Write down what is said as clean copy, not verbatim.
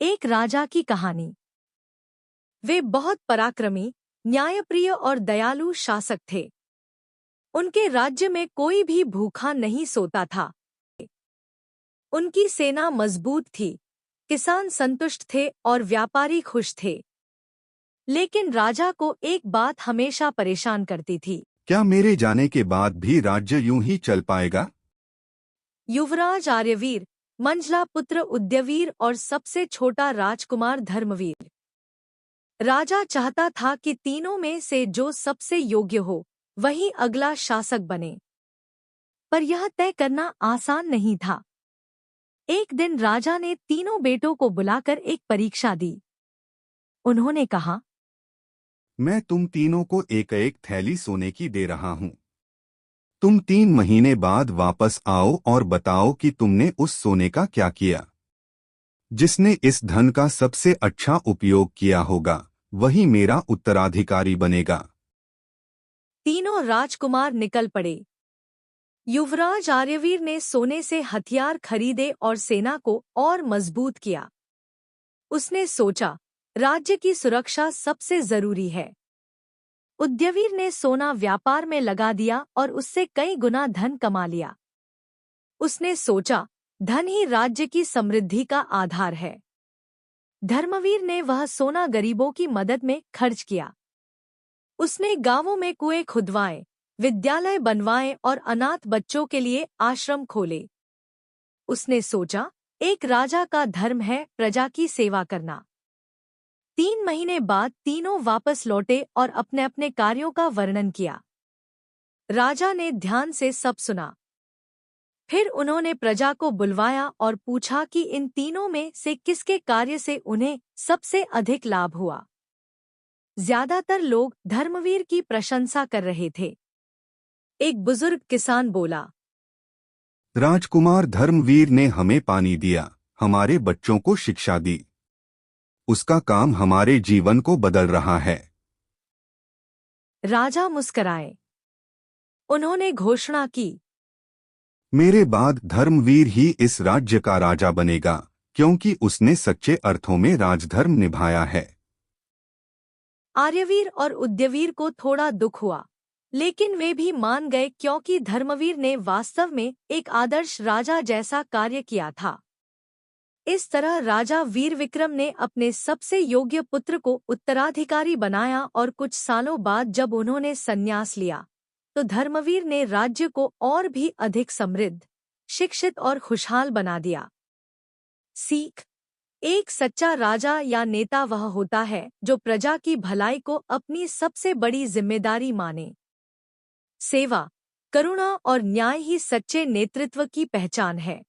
एक राजा की कहानी। वे बहुत पराक्रमी, न्यायप्रिय और दयालु शासक थे। उनके राज्य में कोई भी भूखा नहीं सोता था। उनकी सेना मजबूत थी, किसान संतुष्ट थे और व्यापारी खुश थे। लेकिन राजा को एक बात हमेशा परेशान करती थी। क्या मेरे जाने के बाद भी राज्य यूं ही चल पाएगा? युवराज आर्यवीर, मंझला पुत्र उद्यवीर और सबसे छोटा राजकुमार धर्मवीर। राजा चाहता था कि तीनों में से जो सबसे योग्य हो वही अगला शासक बने, पर यह तय करना आसान नहीं था। एक दिन राजा ने तीनों बेटों को बुलाकर एक परीक्षा दी। उन्होंने कहा, मैं तुम तीनों को एक एक थैली सोने की दे रहा हूं। तुम 3 महीने बाद वापस आओ और बताओ कि तुमने उस सोने का क्या किया। जिसने इस धन का सबसे अच्छा उपयोग किया होगा वही मेरा उत्तराधिकारी बनेगा। तीनों राजकुमार निकल पड़े। युवराज आर्यवीर ने सोने से हथियार खरीदे और सेना को और मजबूत किया। उसने सोचा, राज्य की सुरक्षा सबसे जरूरी है। उद्यवीर ने सोना व्यापार में लगा दिया और उससे कई गुना धन कमा लिया। उसने सोचा, धन ही राज्य की समृद्धि का आधार है। धर्मवीर ने वह सोना गरीबों की मदद में खर्च किया। उसने गांवों में कुएं खुदवाए, विद्यालय बनवाए और अनाथ बच्चों के लिए आश्रम खोले। उसने सोचा, एक राजा का धर्म है प्रजा की सेवा करना। 3 महीने बाद तीनों वापस लौटे और अपने अपने कार्यों का वर्णन किया। राजा ने ध्यान से सब सुना। फिर उन्होंने प्रजा को बुलवाया और पूछा कि इन तीनों में से किसके कार्य से उन्हें सबसे अधिक लाभ हुआ। ज्यादातर लोग धर्मवीर की प्रशंसा कर रहे थे। एक बुजुर्ग किसान बोला, राजकुमार धर्मवीर ने हमें पानी दिया, हमारे बच्चों को शिक्षा दी। उसका काम हमारे जीवन को बदल रहा है। राजा मुस्कराए। उन्होंने घोषणा की, मेरे बाद धर्मवीर ही इस राज्य का राजा बनेगा, क्योंकि उसने सच्चे अर्थों में राजधर्म निभाया है। आर्यवीर और उद्यवीर को थोड़ा दुख हुआ, लेकिन वे भी मान गए क्योंकि धर्मवीर ने वास्तव में एक आदर्श राजा जैसा कार्य किया था। इस तरह राजा वीर विक्रम ने अपने सबसे योग्य पुत्र को उत्तराधिकारी बनाया और कुछ सालों बाद जब उन्होंने संन्यास लिया तो धर्मवीर ने राज्य को और भी अधिक समृद्ध, शिक्षित और खुशहाल बना दिया। सीख: एक सच्चा राजा या नेता वह होता है जो प्रजा की भलाई को अपनी सबसे बड़ी जिम्मेदारी माने। सेवा, करुणा और न्याय ही सच्चे नेतृत्व की पहचान है।